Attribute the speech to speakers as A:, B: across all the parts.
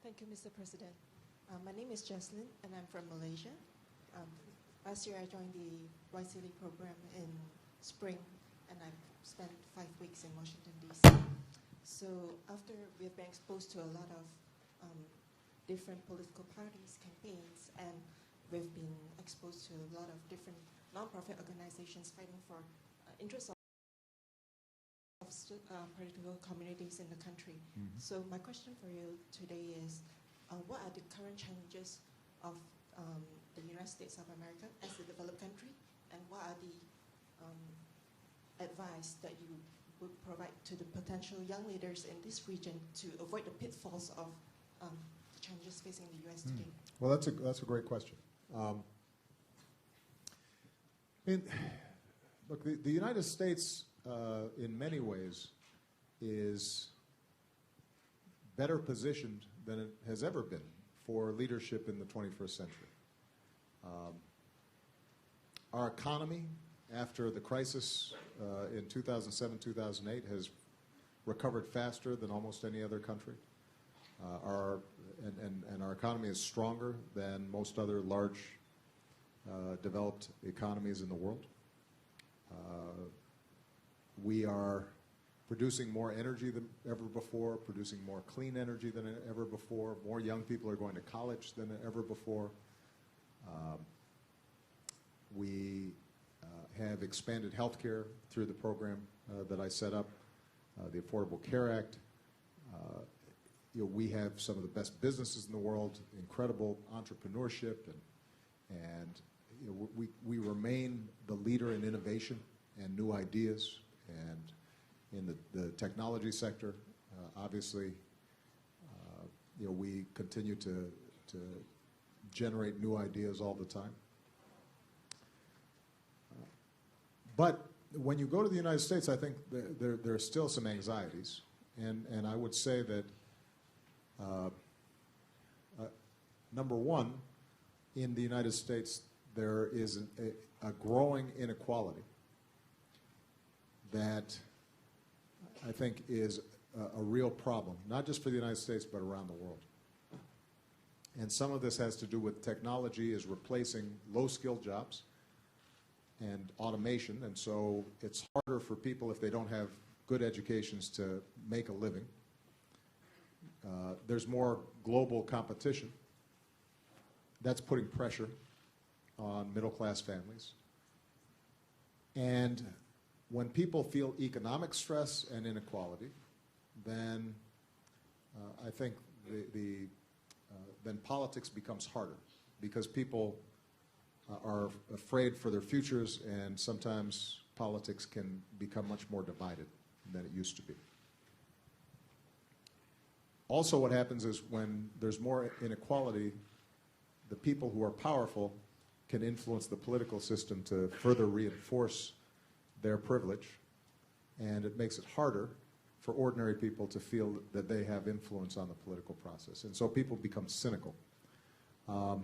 A: Thank you, Mr. President. My name is Jesslyn, and I'm from Malaysia. Last year, I joined the YCLE program in spring, and I've spent 5 weeks in Washington, D.C. So after we've been exposed to a lot of different political parties, campaigns, and we've been exposed to a lot of different nonprofit organizations fighting for interests of political communities in the country. Mm-hmm. So my question for you today is, what are the current challenges of the United States of America as a developed country, and what are the advice that you would provide to the potential young leaders in this region to avoid the pitfalls of the challenges facing the U.S. today?
B: Well, that's a great question. Look, the United States, in many ways, is better positioned than it has ever been for leadership in the 21st century. Our economy, after the crisis in 2007, 2008, has recovered faster than almost any other country. Our economy is stronger than most other large developed economies in the world. We are producing more energy than ever before, producing more clean energy than ever before. More young people are going to college than ever before. We have expanded health care through the program that I set up, the Affordable Care Act. We have some of the best businesses in the world, incredible entrepreneurship, and we remain the leader in innovation and new ideas. And in the technology sector, obviously, we continue to generate new ideas all the time. But when you go to the United States, I think there are still some anxieties. And I would say that, number one, in the United States, there is a growing inequality that I think is a real problem, not just for the United States, but around the world. And some of this has to do with technology is replacing low-skilled jobs and automation, and so it's harder for people if they don't have good educations to make a living. There's more global competition. That's putting pressure on middle-class families. And when people feel economic stress and inequality, then I think then politics becomes harder because people are afraid for their futures, and sometimes politics can become much more divided than it used to be. Also, what happens is when there's more inequality, the people who are powerful can influence the political system to further reinforce their privilege, and it makes it harder for ordinary people to feel that they have influence on the political process. And so people become cynical. Now,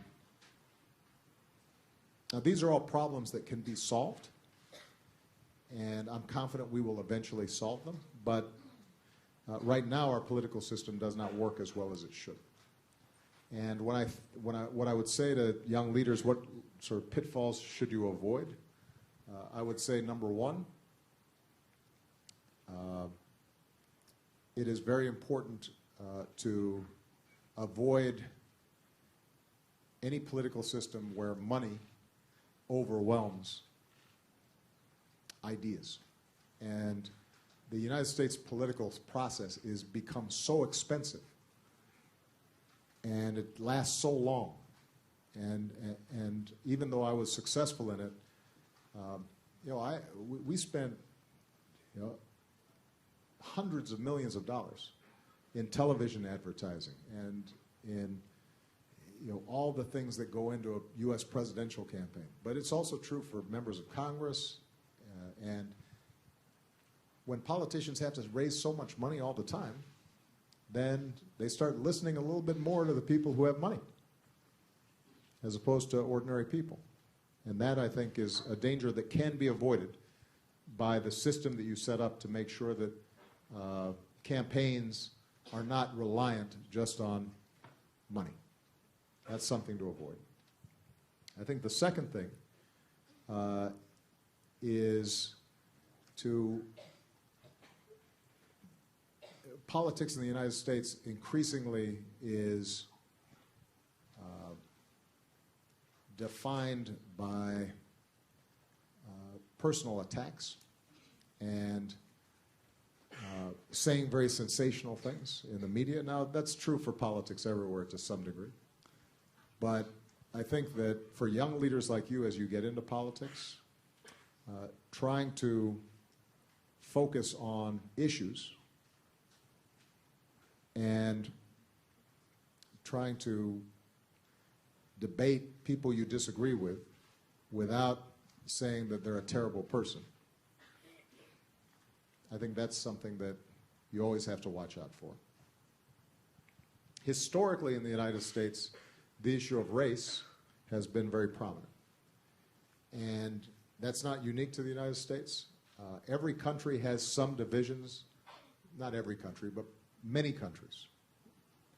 B: these are all problems that can be solved, and I'm confident we will eventually solve them, but right now our political system does not work as well as it should. And what I would say to young leaders, what sort of pitfalls should you avoid? I would say, number one, it is very important to avoid any political system where money overwhelms ideas. And the United States political process is become so expensive, and it lasts so long. And even though I was successful in it, we spent hundreds of millions of dollars in television advertising and in all the things that go into a U.S. presidential campaign. But it's also true for members of Congress. And when politicians have to raise so much money all the time, then they start listening a little bit more to the people who have money as opposed to ordinary people. And that, I think, is a danger that can be avoided by the system that you set up to make sure that campaigns are not reliant just on money. That's something to avoid. I think the second thing is to politics in the United States increasingly is defined by personal attacks and saying very sensational things in the media. Now, that's true for politics everywhere to some degree. But I think that for young leaders like you, as you get into politics, trying to focus on issues and trying to debate people you disagree with without saying that they're a terrible person, I think that's something that you always have to watch out for. Historically in the United States, the issue of race has been very prominent. And that's not unique to the United States. Every country has some divisions, not every country, but many countries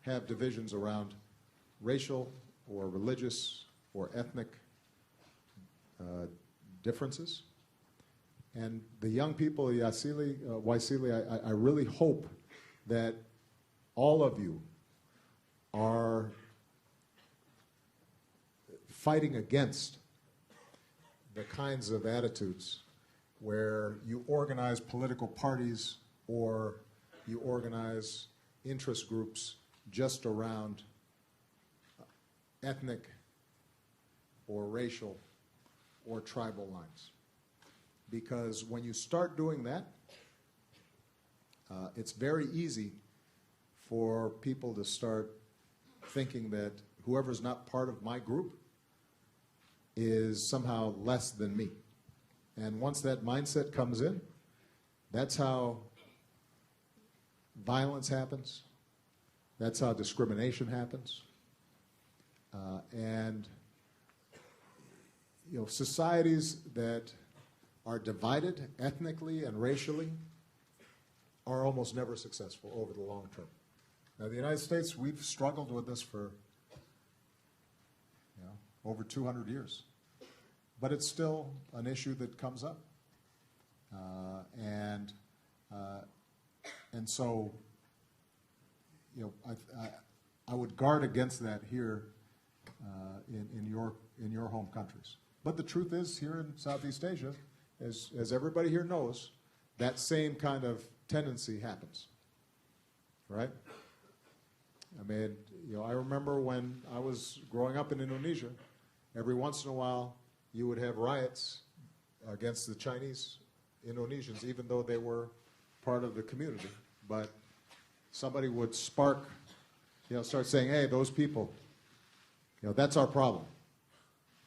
B: have divisions around racial or religious or ethnic differences. And the young people, Waisili, I really hope that all of you are fighting against the kinds of attitudes where you organize political parties or you organize interest groups just around ethnic or racial or tribal lines. Because when you start doing that, it's very easy for people to start thinking that whoever's not part of my group is somehow less than me. And once that mindset comes in, that's how violence happens. That's how discrimination happens. And you know, societies that are divided ethnically and racially are almost never successful over the long term. Now, the United States, we've struggled with this for over 200 years. But it's still an issue that comes up. And so, you know, I would guard against that here in your home countries. But the truth is, here in Southeast Asia, as everybody here knows, that same kind of tendency happens, right? I mean, you know, I remember when I was growing up in Indonesia, every once in a while, you would have riots against the Chinese Indonesians, even though they were part of the community. But somebody would spark, you know, start saying, hey, those people, you know, that's our problem.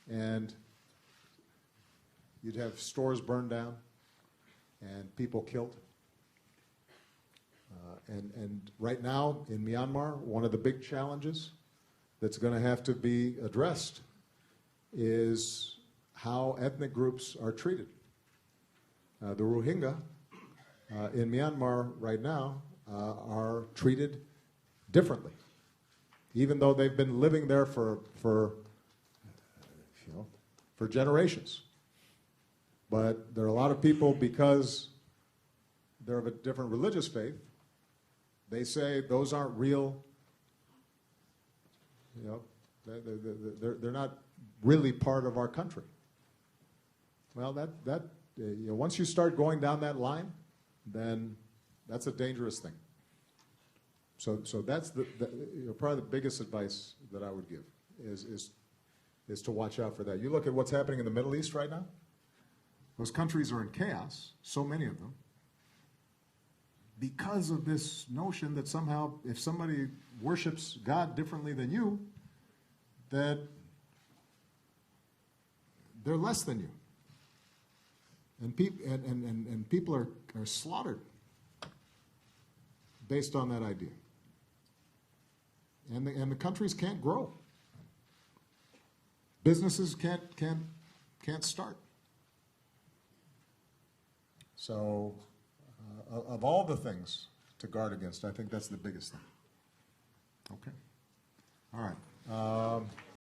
B: And you'd have stores burned down and people killed. And right now in Myanmar, one of the big challenges that's going to have to be addressed is how ethnic groups are treated. The Rohingya in Myanmar right now are treated differently, even though they've been living there for generations. But there are a lot of people, because they're of a different religious faith, they say those aren't real, you know, they're not really part of our country. Well, you know, once you start going down that line, then that's a dangerous thing. So that's you know, probably the biggest advice that I would give is to watch out for that. You look at what's happening in the Middle East right now. Those countries are in chaos, so many of them, because of this notion that somehow if somebody worships God differently than you, that they're less than you. And people are slaughtered based on that idea. And the countries can't grow. Businesses can't start. So, of all the things to guard against, I think that's the biggest thing. Okay. All right.